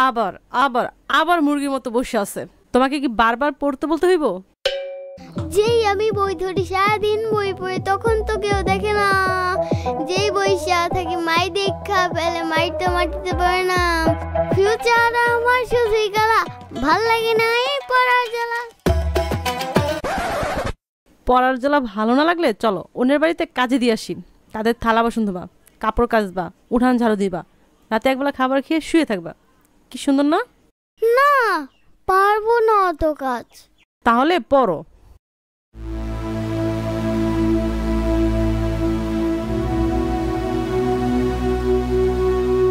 আবার আবার আবার মুরগির মতো বসে আছে। তোমাকে কি বারবার পড়তে বলতে হইব? যেই আমি বই ধরি সারাদিন বই পড়ে তখন তো কেউ দেখে না। যেই বইসা থাকি মাই দেখা ফেলে, মাই তো মাটিতে পারে না। ফিউচার আমার শুধুই গালা, ভাল লাগে না এই পড়ার জ্বালা। পড়ার জ্বালা ভালো না লাগলে চলো অন্যের বাড়িতে কাজে দিয়ে আসি। তাদের থালা বাসন ধোবা, কাপড় কাচবা, উঠান ঝাড়ু দিবা, রাতে একবেলা খাবার খেয়ে শুয়ে থাকবা। কি সুন্দর না? না, পারবো না অত কাজ। তাহলে পড়ো।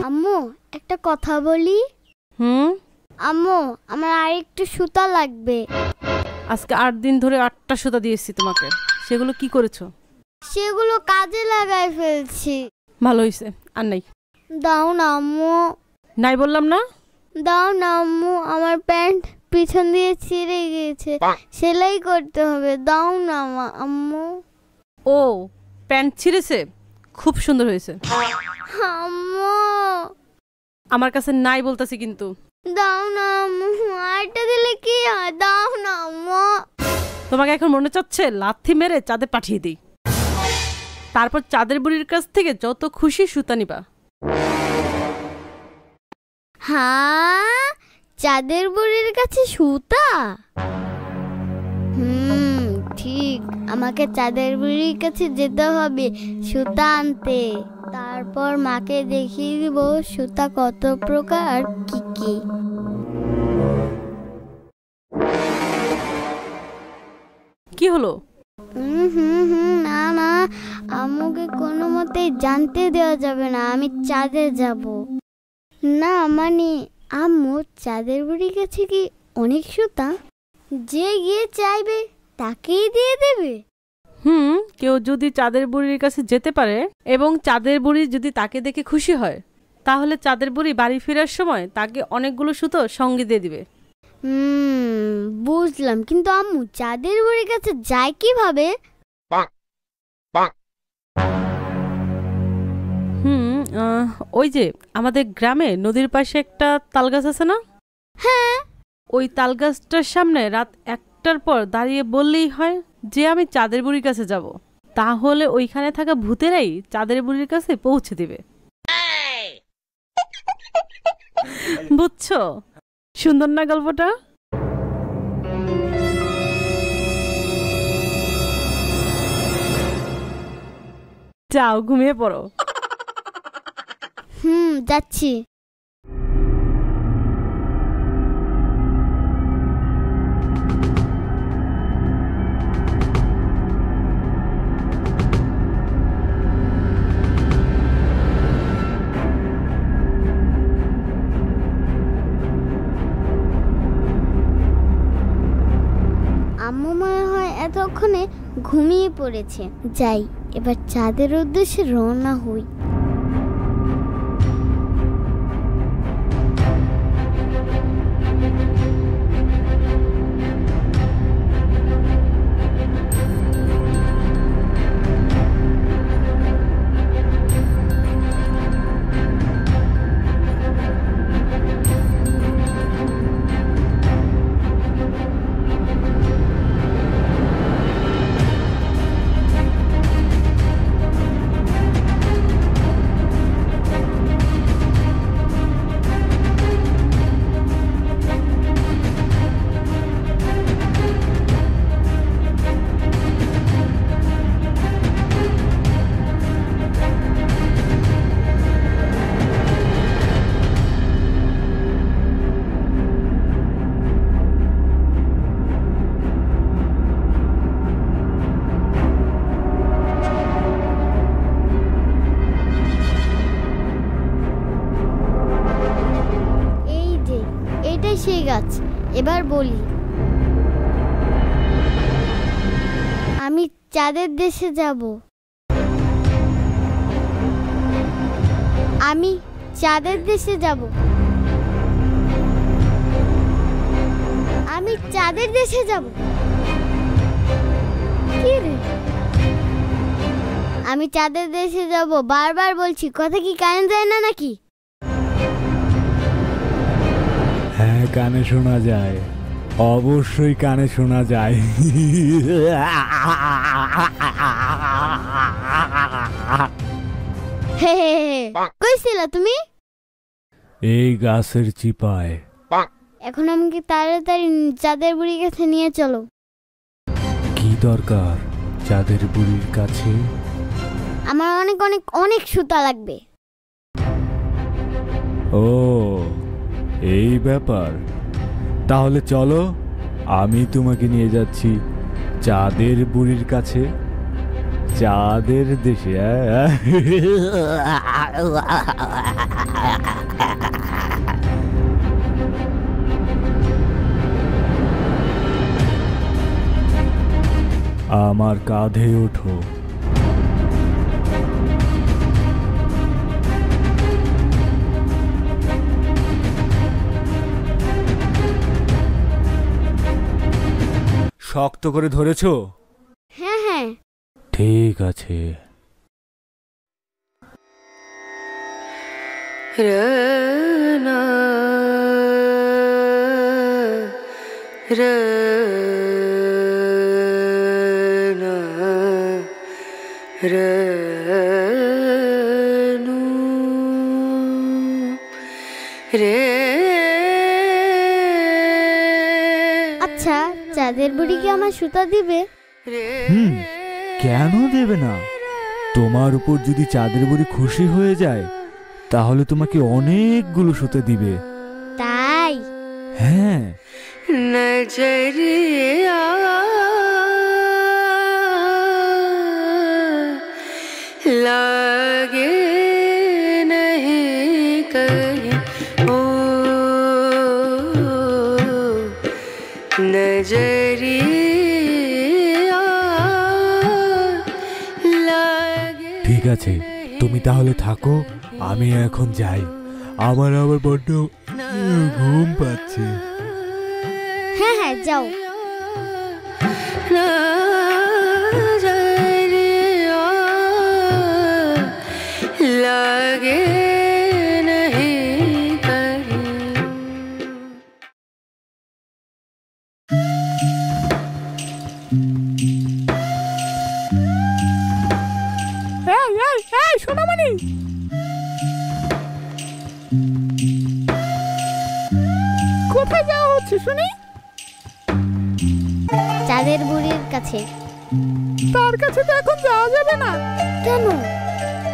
আম্মু একটা কথা বলি। আম্মু আমার আরেকটু সুতা লাগবে। আজকে 8 দিন ধরে 8টা সুতা দিয়েছি তোমাকে, সেগুলো কি করেছো? সেগুলো কাজে লাগাই ফেলছি। ভালো হয়েছে, আর নাই। দাও না আম্মু। নাই বললাম না? দাও না আম্মু, আমার প্যান্ট পিছন দিয়ে ছিঁড়ে গিয়েছে, সেলাই করতে হবে। দাও না আম্মু। ও প্যান্ট ছিঁড়েছে, খুব সুন্দর হয়েছে। আম্মু আমার কাছে নাই বলতেছি কিন্তু। দাও না আম্মু, আরেকটা দিলে কি হয়? দাও না আম্মু। তোমাকে এখন মনে চাচ্ছে লাথি মেরে চাঁদে পাঠিয়ে দিই, তারপর চাঁদের বুড়ির কাছ থেকে যত খুশি সুতা নিবা। হ্যাঁ, চাঁদের বুড়ির কাছে সুতা? ঠিক, আমাকে চাঁদের বুড়ির কাছে যেতে হবে সুতা আনতে। তারপর মাকে দেখিয়ে দিব সুতা কত প্রকার কি কি। কি হলো? না না, আম্মুকে কোনো মতেই জানতে দেওয়া যাবে না আমি চাঁদে যাব। না মানে আম্মু চাঁদের বুড়ির কাছে কি অনেক সুতা? যে গিয়ে চাইবে তাকেই দিয়ে দেবে? কেউ যদি চাঁদের বুড়ির কাছে যেতে পারে এবং চাঁদের বুড়ি যদি তাকে দেখে খুশি হয়, তাহলে চাঁদের বুড়ি বাড়ি ফেরার সময় তাকে অনেকগুলো সুতো সঙ্গে দিয়ে দিবে। বুঝলাম, কিন্তু আম্মু চাঁদের বুড়ির কাছে যায় কিভাবে? ওই যে আমাদের গ্রামে নদীর পাশে একটা তালগাছ আছে না? হ্যাঁ। ওই তালগাছটার সামনে রাত 1টার পর দাঁড়িয়ে বললেই হয় যে আমি চাঁদের বুড়ির কাছে যাব, তাহলে ওইখানে থাকা ভূতেরাই চাঁদের বুড়ির কাছে পৌঁছে দিবে। বুঝছো? সুন্দর না গল্পটা? যাও ঘুমিয়ে পড়ো। যাচ্ছি। আম্মু মনে হয় এতক্ষণে ঘুমিয়ে পড়েছে। যাই, এবার চাঁদের উদ্দেশ্যে রওনা হই। সেই গাছ। এবার বলি, আমি চাঁদের দেশে যাব। আমি চাঁদের দেশে যাব। আমি চাঁদের দেশে যাব। কি রে? আমি চাঁদের দেশে যাব বারবার বলছি, কথা কি কানে যায় না নাকি? কানে শোনা যায়, অবশ্যই কানে শোনা যায়। হে হে হে, কইছিলা তুমি? এই গাছের চিপায়। এখন আমাকে তাড়াতাড়ি চাঁদের বুড়ির কাছে নিয়ে চলো। কি দরকার চাঁদের বুড়ির কাছে? আমার অনেক অনেক অনেক সুতা লাগবে। ও, এই ব্যাপার। তাহলে চলো, আমি তোমাকে নিয়ে যাচ্ছি চাঁদের বুড়ির কাছে, চাঁদের দেশে। আমার কাঁধে ওঠো। শক্ত করে ধরেছো? হ্যাঁ হ্যাঁ। ঠিক আছে। রনা রনা রনু রে। আচ্ছা, চাঁদের বুড়ি কি আমার সুতা দিবে? কেন দেবে না? তোমার উপর যদি চাঁদের বুড়ি খুশি হয়ে যায় তাহলে তোমাকে অনেকগুলো সুতা দিবে। তাই? হ্যাঁ। নজরিয়া লাগে नहीं कहीं ओ नजरिया লাগে। ঠিক আছে, তুমি তাহলে থাকো, আমি এখন যাই। আমার আবার বড্ড ঘুম পাচ্ছে। হ্যাঁ হ্যাঁ, যাও। লাগে नहीं कहीं। সোনামণি, কোথায় যাওয়া হচ্ছে শুনি? চাঁদের বুড়ির কাছে। তার কাছে তো এখন যাওয়া যাবে না। কেন?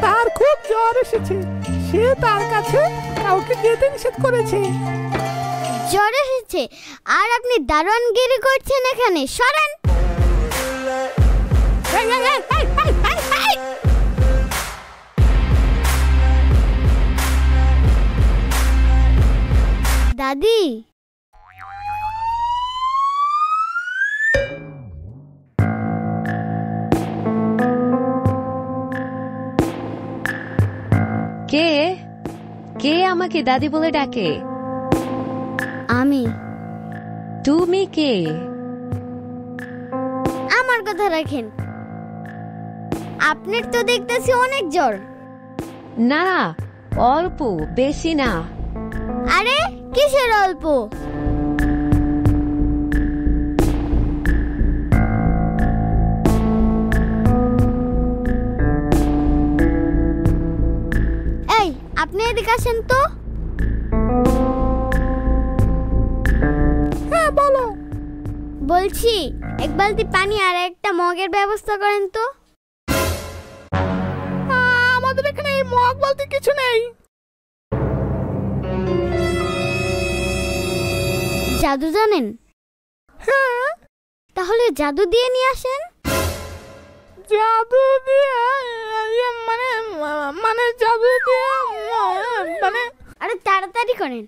তার খুব জ্বর এসেছে, সে তার কাছে কাউকে যেতে নিষেধ করেছে। জ্বর এসেছে আর আপনি দারোয়ানগিরি করছেন এখানে? সরেন। দাদি, কে কে আমাকে দাদি বলে ডাকে? আমি। তুমি কে? আমার কথা রাখেন, আপনার তো দেখতেছি অনেক জ্বর। না, অল্প, বেশি না। আরে কিসের অল্প? এই, আপনি এদিকে আসেন তো। হ্যাঁ বলো। বলছি, এক বালতি পানি আর একটা মগের ব্যবস্থা করেন তো। আমাদের এখানে এই মগ বলতে কিছু নেই। জাদু জানেন? হ্যাঁ। তাহলে জাদু দিয়ে নিয়ে আসেন। জাদু দিয়ে? মানে মানে জাদু দিয়ে মানে? আরে তাড়াতাড়ি করেন।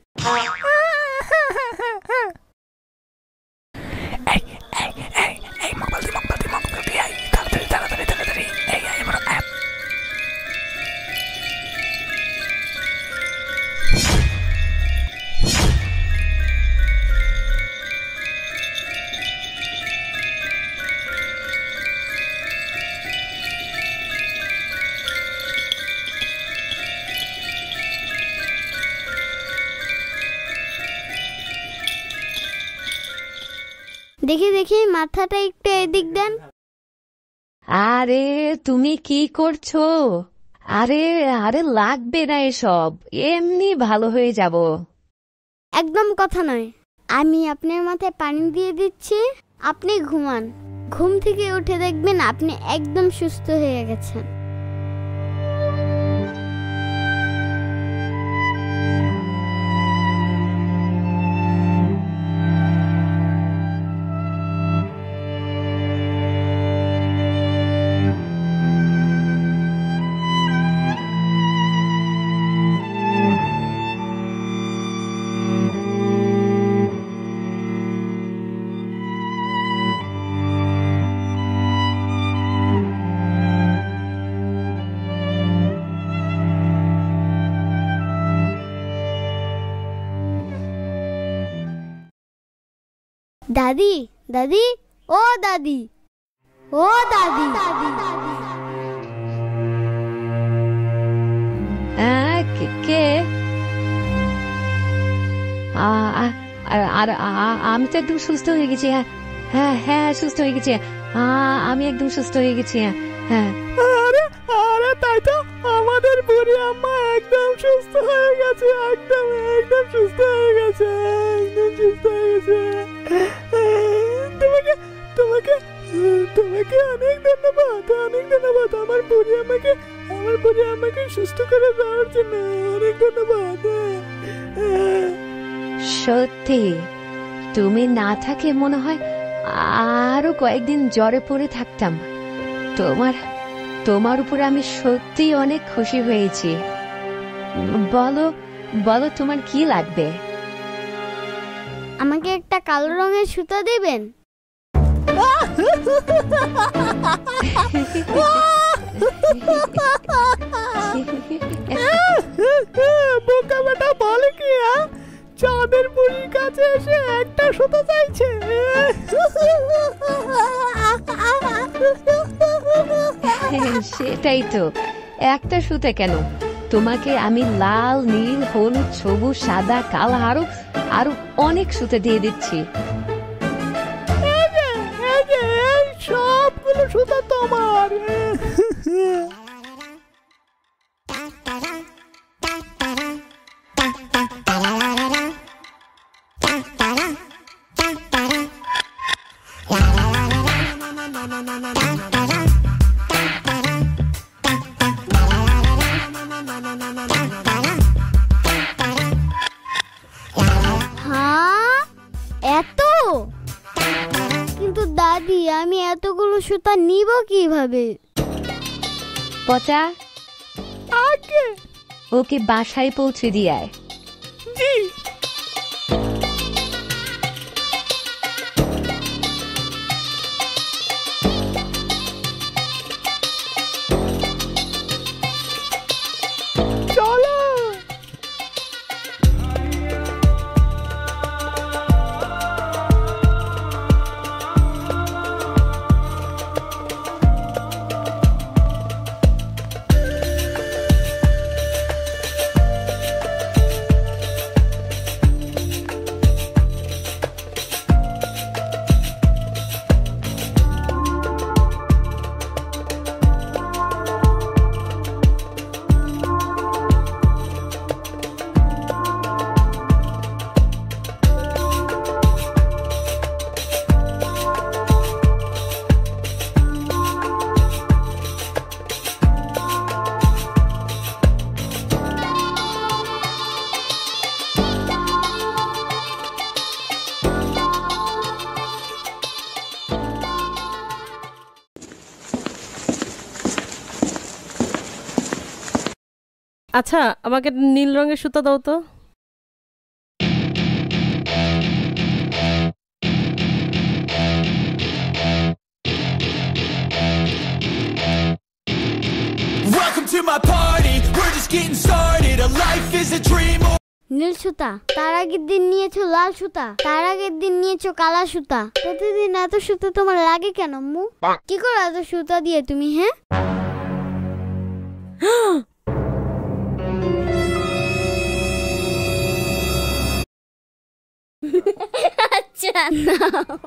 দেখি দেখি মাথাটা একটু এদিক দেন। আরে তুমি কি করছো? আরে আরে লাগবে না এসব, এমনি ভালো হয়ে যাব। একদম কথা নয়, আমি আপনার মাথায় পানি দিয়ে দিচ্ছি, আপনি ঘুমান। ঘুম থেকে উঠে দেখবেন আপনি একদম সুস্থ হয়ে গেছেন। দাদি, দাদি, ও দাদি, ও দাদি। কে? আর আমি তো একদম সুস্থ হয়ে গেছি। হ্যাঁ হ্যাঁ সুস্থ হয়ে গেছি। আমি একদম সুস্থ হয়ে গেছি। হ্যাঁ। আরে আরে তাই তো, আমাদের বুড়ি আম্মা একদম সুস্থ হয়ে গেছে, একদম একদম সুস্থ হয়ে গেছে, একদম সুস্থ হয়ে গেছে। তোমাকে তোমাকে তোমাকে অনেক ধন্যবাদ, অনেক ধন্যবাদ আমার বুড়ি আমাকে সুস্থ করে দেওয়ার জন্য, অনেক ধন্যবাদ। সত্যি তুমি না থাকে মনে হয় আরো কয়েকদিন জ্বরে পড়ে থাকতাম। তোমার উপরে আমি সত্যি অনেক খুশি হয়েছি। বলো বলো তোমার কি লাগবে? আমাকে একটা কালো রঙের সুতা দেবেন? বোকা বেটা বলে কি, চাঁদের বুড়ির কাছে এসে একটা সুতো চাইছে। সেটাই তো, একটা সুতে কেন, তোমাকে আমি লাল, নীল, হলুদ, সবুজ, সাদা, কালো আরো অনেক সুতে দিয়ে দিচ্ছি। সবগুলো সুতো তোমার। দাদি, আমি এতগুলো সুতা নিব কিভাবে? পচা, আগে ওকে বাসায় পৌঁছে দিয়ে আয়। জি। চলো। আচ্ছা, আমাকে নীল রঙের সুতা দাও তো। Welcome to my party. We're just getting started. A life is a dream. নীল সুতা, তার আগের দিন নিয়েছো লাল সুতা, তার আগের দিন নিয়েছো কালা সুতা। প্রতিদিন এত সুতা তোমার লাগে কেন আম্মু? কি করে এত সুতা দিয়ে তুমি? হ্যাঁ, আচ্ছা জানাও।